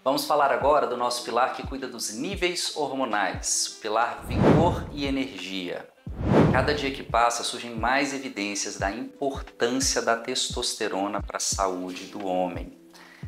Vamos falar agora do nosso pilar que cuida dos níveis hormonais, o pilar vigor e energia. Cada dia que passa surgem mais evidências da importância da testosterona para a saúde do homem.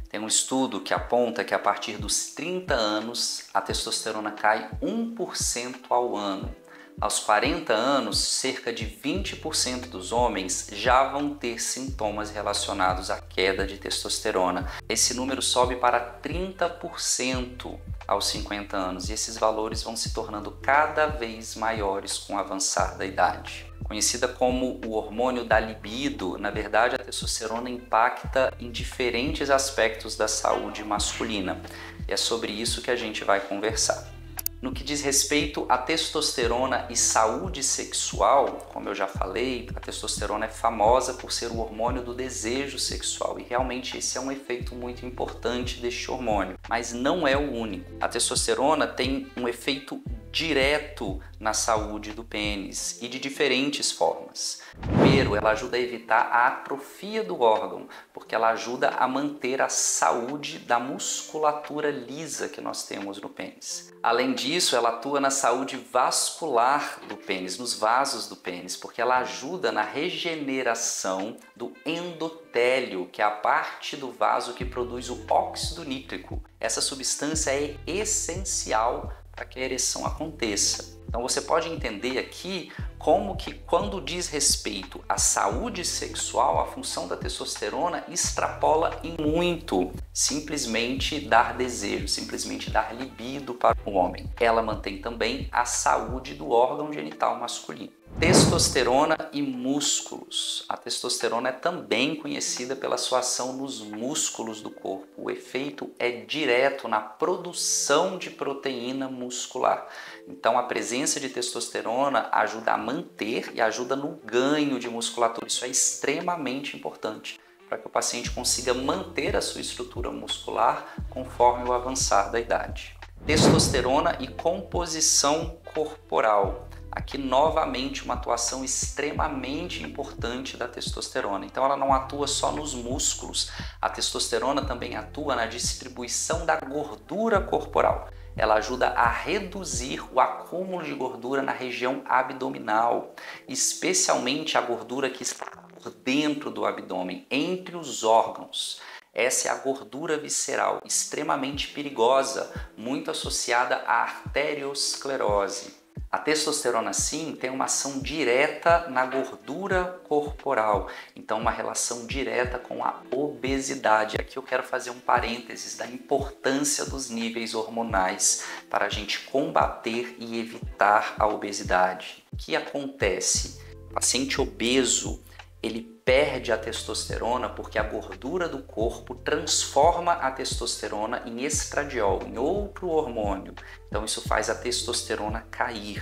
Tem um estudo que aponta que a partir dos 30 anos a testosterona cai 1% ao ano. Aos 40 anos, cerca de 20% dos homens já vão ter sintomas relacionados à queda de testosterona. Esse número sobe para 30% aos 50 anos e esses valores vão se tornando cada vez maiores com o avançar da idade. Conhecida como o hormônio da libido, na verdade a testosterona impacta em diferentes aspectos da saúde masculina. E é sobre isso que a gente vai conversar. No que diz respeito à testosterona e saúde sexual, como eu já falei, a testosterona é famosa por ser o hormônio do desejo sexual e realmente esse é um efeito muito importante deste hormônio, mas não é o único. A testosterona tem um efeito direto na saúde do pênis e de diferentes formas. Primeiro, ela ajuda a evitar a atrofia do órgão, porque ela ajuda a manter a saúde da musculatura lisa que nós temos no pênis. Além disso, ela atua na saúde vascular do pênis, nos vasos do pênis, porque ela ajuda na regeneração do endotélio, que é a parte do vaso que produz o óxido nítrico. Essa substância é essencial para que a ereção aconteça. Então você pode entender aqui como que quando diz respeito à saúde sexual, a função da testosterona extrapola em muito simplesmente dar desejo, simplesmente dar libido para o homem. Ela mantém também a saúde do órgão genital masculino. Testosterona e músculos. A testosterona é também conhecida pela sua ação nos músculos do corpo. O efeito é direto na produção de proteína muscular. Então a presença de testosterona ajuda a manter e ajuda no ganho de musculatura. Isso é extremamente importante para que o paciente consiga manter a sua estrutura muscular conforme o avançar da idade. Testosterona e composição corporal. Aqui novamente uma atuação extremamente importante da testosterona. Então ela não atua só nos músculos, a testosterona também atua na distribuição da gordura corporal. Ela ajuda a reduzir o acúmulo de gordura na região abdominal, especialmente a gordura que está por dentro do abdômen, entre os órgãos. Essa é a gordura visceral, extremamente perigosa, muito associada à arteriosclerose. A testosterona, sim, tem uma ação direta na gordura corporal, então uma relação direta com a obesidade. Aqui eu quero fazer um parênteses da importância dos níveis hormonais para a gente combater e evitar a obesidade. O que acontece? O paciente obeso, ele perde a testosterona porque a gordura do corpo transforma a testosterona em estradiol, em outro hormônio. Então isso faz a testosterona cair.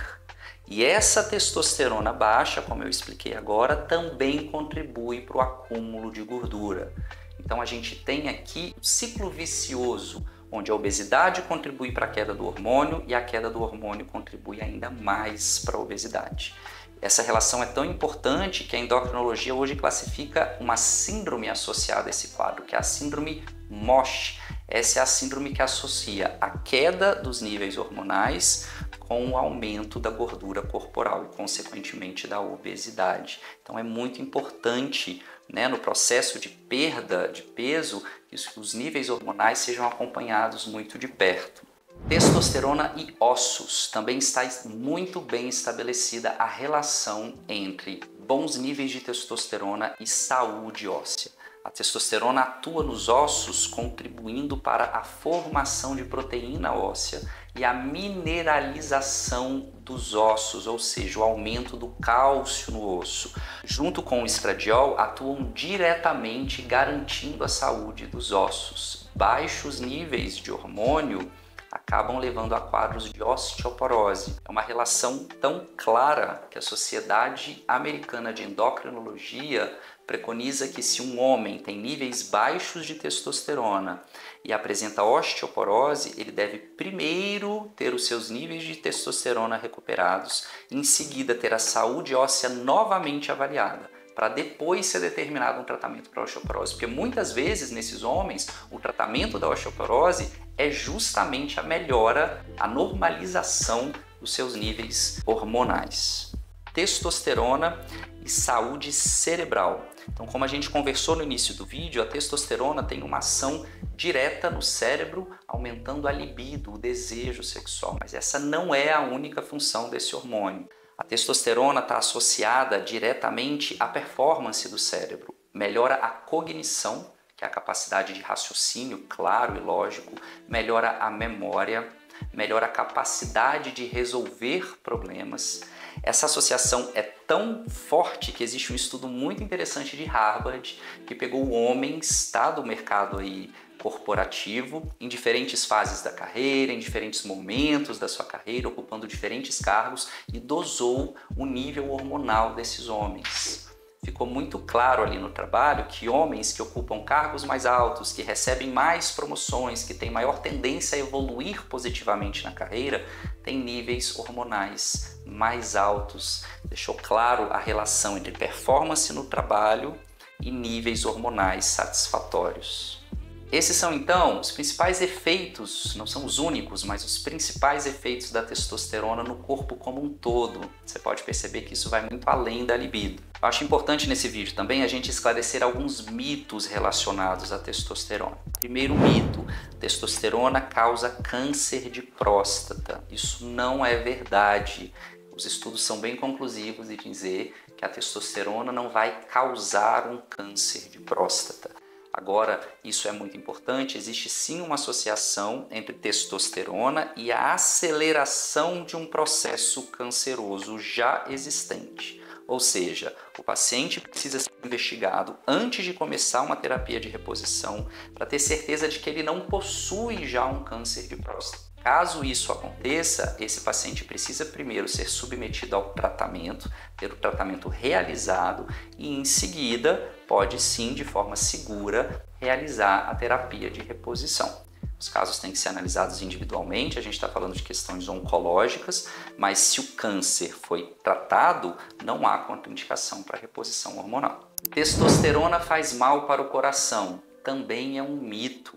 E essa testosterona baixa, como eu expliquei agora, também contribui para o acúmulo de gordura. Então a gente tem aqui um ciclo vicioso, onde a obesidade contribui para a queda do hormônio e a queda do hormônio contribui ainda mais para a obesidade. Essa relação é tão importante que a endocrinologia hoje classifica uma síndrome associada a esse quadro, que é a síndrome MOSH. Essa é a síndrome que associa a queda dos níveis hormonais com o aumento da gordura corporal e, consequentemente, da obesidade. Então é muito importante, no processo de perda de peso, que os níveis hormonais sejam acompanhados muito de perto. Testosterona e ossos. Também está muito bem estabelecida a relação entre bons níveis de testosterona e saúde óssea. A testosterona atua nos ossos, contribuindo para a formação de proteína óssea e a mineralização dos ossos, ou seja, o aumento do cálcio no osso. Junto com o estradiol, atuam diretamente garantindo a saúde dos ossos. Baixos níveis de hormônio acabam levando a quadros de osteoporose. É uma relação tão clara que a Sociedade Americana de Endocrinologia preconiza que se um homem tem níveis baixos de testosterona e apresenta osteoporose, ele deve primeiro ter os seus níveis de testosterona recuperados, em seguida ter a saúde óssea novamente avaliada, para depois ser determinado um tratamento para osteoporose, porque muitas vezes nesses homens o tratamento da osteoporose é justamente a melhora, a normalização dos seus níveis hormonais. Testosterona e saúde cerebral. Então, como a gente conversou no início do vídeo, a testosterona tem uma ação direta no cérebro, aumentando a libido, o desejo sexual, mas essa não é a única função desse hormônio. A testosterona está associada diretamente à performance do cérebro, melhora a cognição, que é a capacidade de raciocínio claro e lógico, melhora a memória, melhora a capacidade de resolver problemas. Essa associação é tão forte que existe um estudo muito interessante de Harvard que pegou homens, tá, do mercado aí corporativo em diferentes fases da carreira, em diferentes momentos da sua carreira, ocupando diferentes cargos e dosou o nível hormonal desses homens. Ficou muito claro ali no trabalho que homens que ocupam cargos mais altos, que recebem mais promoções, que têm maior tendência a evoluir positivamente na carreira, têm níveis hormonais mais altos. Deixou claro a relação entre performance no trabalho e níveis hormonais satisfatórios. Esses são então os principais efeitos, não são os únicos, mas os principais efeitos da testosterona no corpo como um todo. Você pode perceber que isso vai muito além da libido. Eu acho importante nesse vídeo também a gente esclarecer alguns mitos relacionados à testosterona. Primeiro mito: testosterona causa câncer de próstata. Isso não é verdade. Os estudos são bem conclusivos de dizer que a testosterona não vai causar um câncer de próstata. Agora, isso é muito importante, existe sim uma associação entre testosterona e a aceleração de um processo canceroso já existente. Ou seja, o paciente precisa ser investigado antes de começar uma terapia de reposição para ter certeza de que ele não possui já um câncer de próstata. Caso isso aconteça, esse paciente precisa primeiro ser submetido ao tratamento, ter o tratamento realizado e em seguida pode sim, de forma segura, realizar a terapia de reposição. Os casos têm que ser analisados individualmente, a gente está falando de questões oncológicas, mas se o câncer foi tratado, não há contraindicação para reposição hormonal. Testosterona faz mal para o coração, também é um mito.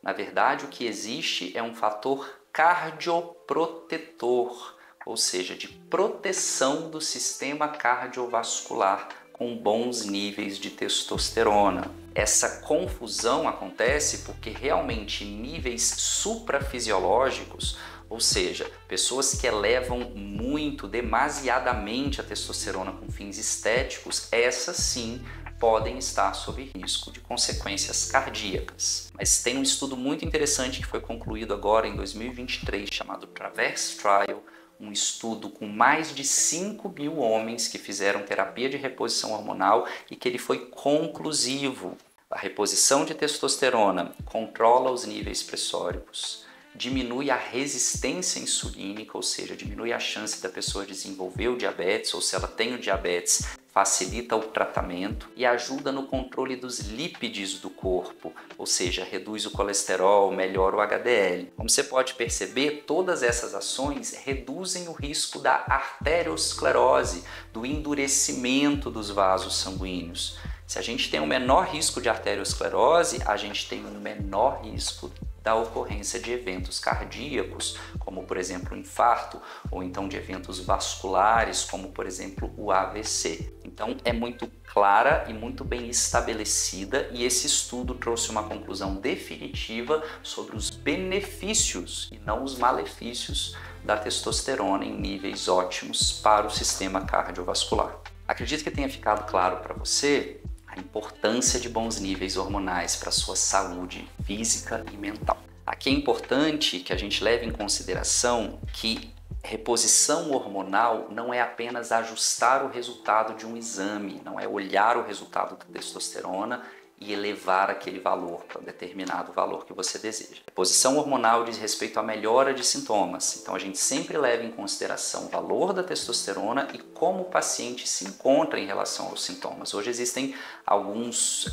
Na verdade, o que existe é um fator cardioprotetor, ou seja, de proteção do sistema cardiovascular com bons níveis de testosterona. Essa confusão acontece porque realmente níveis suprafisiológicos, ou seja, pessoas que elevam muito, demasiadamente a testosterona com fins estéticos, essas sim podem estar sob risco de consequências cardíacas. Mas tem um estudo muito interessante que foi concluído agora em 2023, chamado Traverse Trial, um estudo com mais de 5.000 homens que fizeram terapia de reposição hormonal e que ele foi conclusivo. A reposição de testosterona controla os níveis pressóricos, diminui a resistência insulínica, ou seja, diminui a chance da pessoa desenvolver o diabetes, ou se ela tem o diabetes, facilita o tratamento e ajuda no controle dos lípides do corpo, ou seja, reduz o colesterol, melhora o HDL. Como você pode perceber, todas essas ações reduzem o risco da arteriosclerose, do endurecimento dos vasos sanguíneos. Se a gente tem um menor risco de arteriosclerose, a gente tem um menor risco da ocorrência de eventos cardíacos, como por exemplo o infarto, ou então de eventos vasculares, como por exemplo o AVC. Então é muito clara e muito bem estabelecida, e esse estudo trouxe uma conclusão definitiva sobre os benefícios e não os malefícios da testosterona em níveis ótimos para o sistema cardiovascular. Acredito que tenha ficado claro para você a importância de bons níveis hormonais para a sua saúde física e mental. Aqui é importante que a gente leve em consideração que reposição hormonal não é apenas ajustar o resultado de um exame, não é olhar o resultado da testosterona e elevar aquele valor para um determinado valor que você deseja. Reposição hormonal diz respeito à melhora de sintomas, então a gente sempre leva em consideração o valor da testosterona e como o paciente se encontra em relação aos sintomas. Hoje existem alguns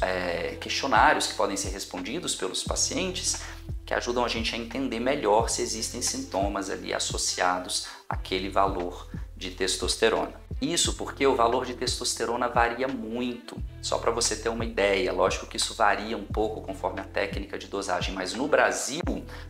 questionários que podem ser respondidos pelos pacientes que ajudam a gente a entender melhor se existem sintomas ali associados àquele valor de testosterona. Isso porque o valor de testosterona varia muito. Só para você ter uma ideia, lógico que isso varia um pouco conforme a técnica de dosagem, mas no Brasil,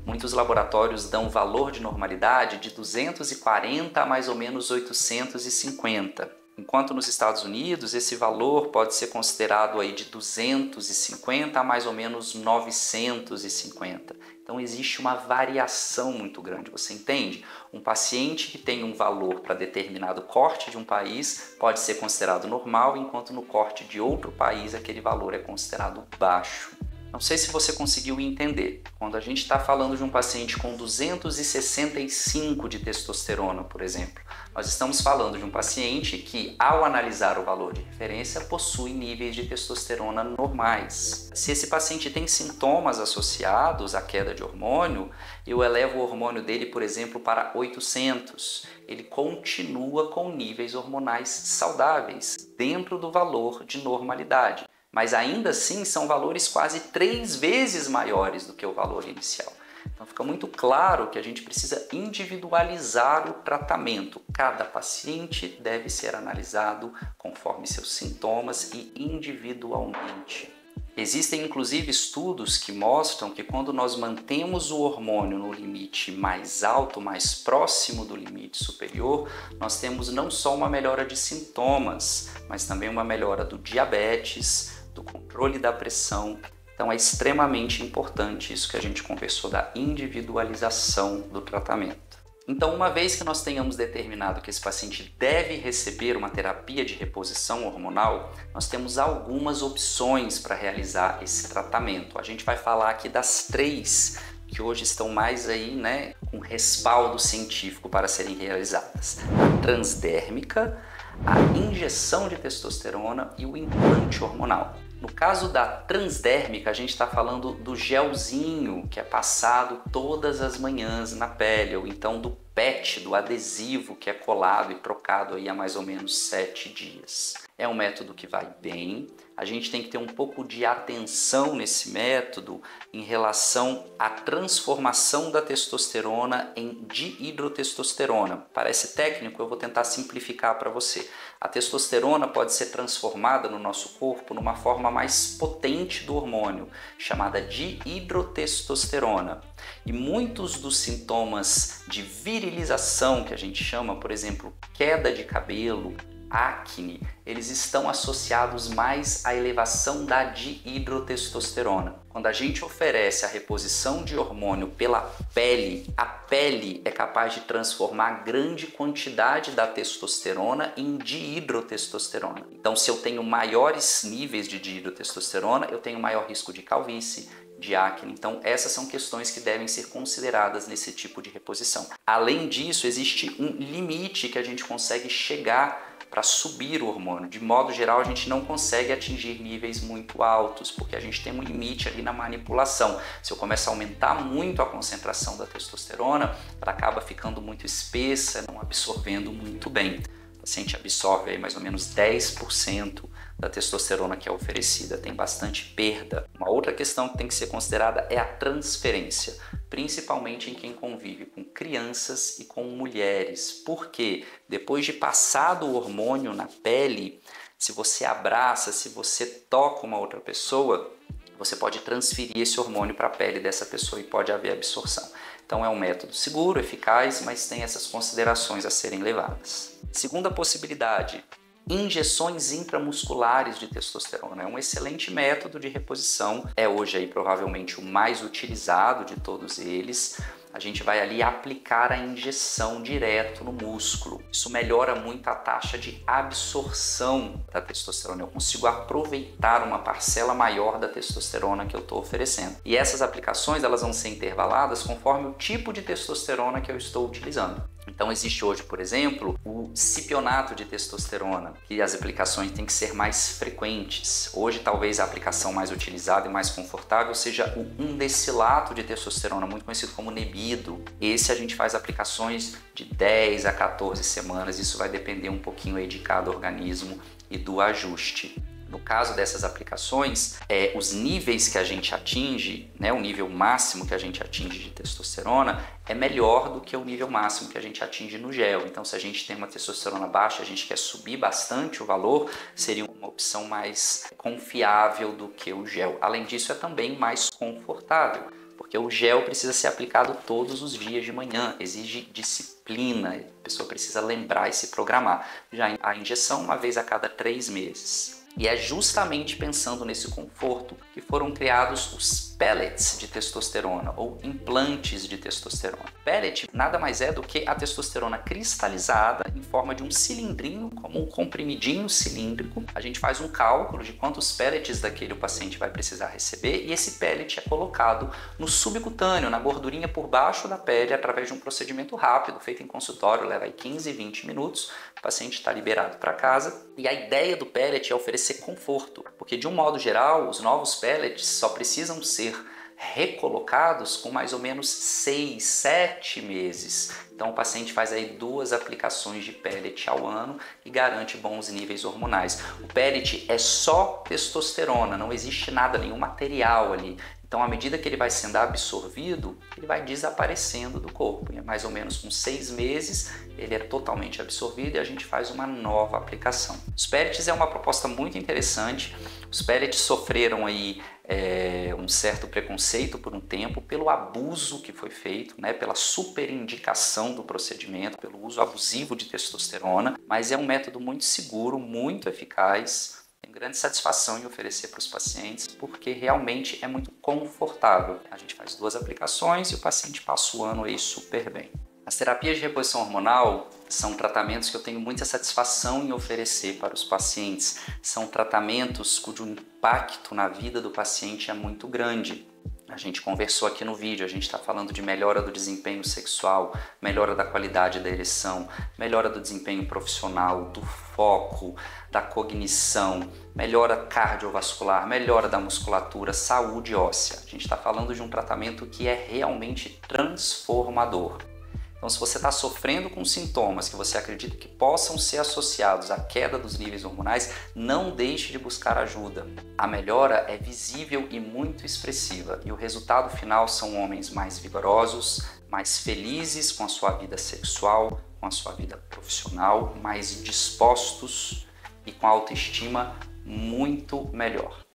muitos laboratórios dão valor de normalidade de 240 a mais ou menos 850. Enquanto nos Estados Unidos, esse valor pode ser considerado aí de 250 a mais ou menos 950. Então existe uma variação muito grande, você entende? Um paciente que tem um valor para determinado corte de um país pode ser considerado normal, enquanto no corte de outro país aquele valor é considerado baixo. Não sei se você conseguiu entender. Quando a gente está falando de um paciente com 265 de testosterona, por exemplo, nós estamos falando de um paciente que, ao analisar o valor de referência, possui níveis de testosterona normais. Se esse paciente tem sintomas associados à queda de hormônio, eu elevo o hormônio dele, por exemplo, para 800. Ele continua com níveis hormonais saudáveis, dentro do valor de normalidade. Mas ainda assim são valores quase 3 vezes maiores do que o valor inicial. Então fica muito claro que a gente precisa individualizar o tratamento. Cada paciente deve ser analisado conforme seus sintomas e individualmente. Existem inclusive estudos que mostram que quando nós mantemos o hormônio no limite mais alto, mais próximo do limite superior, nós temos não só uma melhora de sintomas, mas também uma melhora do diabetes, do controle da pressão. Então é extremamente importante isso que a gente conversou da individualização do tratamento. Então, uma vez que nós tenhamos determinado que esse paciente deve receber uma terapia de reposição hormonal, nós temos algumas opções para realizar esse tratamento. A gente vai falar aqui das 3 que hoje estão mais aí, com respaldo científico para serem realizadas. A transdérmica, a injeção de testosterona e o implante hormonal. No caso da transdérmica, a gente está falando do gelzinho que é passado todas as manhãs na pele, ou então do PET, do adesivo que é colado e trocado aí há mais ou menos 7 dias. É um método que vai bem, a gente tem que ter um pouco de atenção nesse método em relação à transformação da testosterona em dihidrotestosterona. Parece técnico, eu vou tentar simplificar para você. A testosterona pode ser transformada no nosso corpo numa forma mais potente do hormônio, chamada dihidrotestosterona. E muitos dos sintomas de virilização que a gente chama, por exemplo, queda de cabelo, acne, eles estão associados mais à elevação da dihidrotestosterona. Quando a gente oferece a reposição de hormônio pela pele, a pele é capaz de transformar grande quantidade da testosterona em dihidrotestosterona. Então, se eu tenho maiores níveis de dihidrotestosterona, eu tenho maior risco de calvície, de acne. Então, essas são questões que devem ser consideradas nesse tipo de reposição. Além disso, existe um limite que a gente consegue chegar para subir o hormônio. De modo geral, a gente não consegue atingir níveis muito altos, porque a gente tem um limite ali na manipulação. Se eu começar a aumentar muito a concentração da testosterona, ela acaba ficando muito espessa, não absorvendo muito bem. O paciente absorve aí mais ou menos 10% da testosterona que é oferecida, tem bastante perda. Uma outra questão que tem que ser considerada é a transferência, principalmente em quem convive com crianças e com mulheres, porque depois de passado o hormônio na pele, se você abraça, se você toca uma outra pessoa, você pode transferir esse hormônio para a pele dessa pessoa e pode haver absorção. Então é um método seguro, eficaz, mas tem essas considerações a serem levadas. Segunda possibilidade, injeções intramusculares de testosterona. É um excelente método de reposição, é hoje aí provavelmente o mais utilizado de todos eles. A gente vai ali aplicar a injeção direto no músculo. Isso melhora muito a taxa de absorção da testosterona. Eu consigo aproveitar uma parcela maior da testosterona que eu estou oferecendo. E essas aplicações elas vão ser intervaladas conforme o tipo de testosterona que eu estou utilizando. Então existe hoje, por exemplo, o cipionato de testosterona, que as aplicações têm que ser mais frequentes. Hoje talvez a aplicação mais utilizada e mais confortável seja o undecilato de testosterona, muito conhecido como Nebido. Esse a gente faz aplicações de 10 a 14 semanas, isso vai depender um pouquinho aí de cada organismo e do ajuste. No caso dessas aplicações, os níveis que a gente atinge, né, o nível máximo que a gente atinge de testosterona é melhor do que o nível máximo que a gente atinge no gel. Então, se a gente tem uma testosterona baixa, a gente quer subir bastante o valor, seria uma opção mais confiável do que o gel. Além disso, é também mais confortável, porque o gel precisa ser aplicado todos os dias de manhã, exige disciplina, a pessoa precisa lembrar e se programar. Já a injeção, uma vez a cada 3 meses. E é justamente pensando nesse conforto que foram criados os pellets de testosterona ou implantes de testosterona. Pellet nada mais é do que a testosterona cristalizada em forma de um cilindrinho, como um comprimidinho cilíndrico. A gente faz um cálculo de quantos pellets daquele o paciente vai precisar receber e esse pellet é colocado no subcutâneo, na gordurinha por baixo da pele, através de um procedimento rápido, feito em consultório, leva aí 15, 20 minutos. O paciente está liberado para casa e a ideia do pellet é oferecer conforto, porque de um modo geral os novos pellets só precisam ser recolocados com mais ou menos 6, 7 meses. Então o paciente faz aí 2 aplicações de pellet ao ano e garante bons níveis hormonais. O pellet é só testosterona, não existe nada, nenhum material ali. Então, à medida que ele vai sendo absorvido, ele vai desaparecendo do corpo. E mais ou menos com 6 meses, ele é totalmente absorvido e a gente faz uma nova aplicação. Os pellets é uma proposta muito interessante. Os pellets sofreram aí um certo preconceito por um tempo pelo abuso que foi feito, né, pela superindicação do procedimento, pelo uso abusivo de testosterona, mas é um método muito seguro, muito eficaz. Tenho grande satisfação em oferecer para os pacientes porque realmente é muito confortável. A gente faz 2 aplicações e o paciente passa o ano aí super bem. As terapias de reposição hormonal são tratamentos que eu tenho muita satisfação em oferecer para os pacientes. São tratamentos cujo impacto na vida do paciente é muito grande. A gente conversou aqui no vídeo, a gente está falando de melhora do desempenho sexual, melhora da qualidade da ereção, melhora do desempenho profissional, do foco, da cognição, melhora cardiovascular, melhora da musculatura, saúde óssea. A gente está falando de um tratamento que é realmente transformador. Então, se você está sofrendo com sintomas que você acredita que possam ser associados à queda dos níveis hormonais, não deixe de buscar ajuda. A melhora é visível e muito expressiva e o resultado final são homens mais vigorosos, mais felizes com a sua vida sexual, com a sua vida profissional, mais dispostos e com a autoestima muito melhor.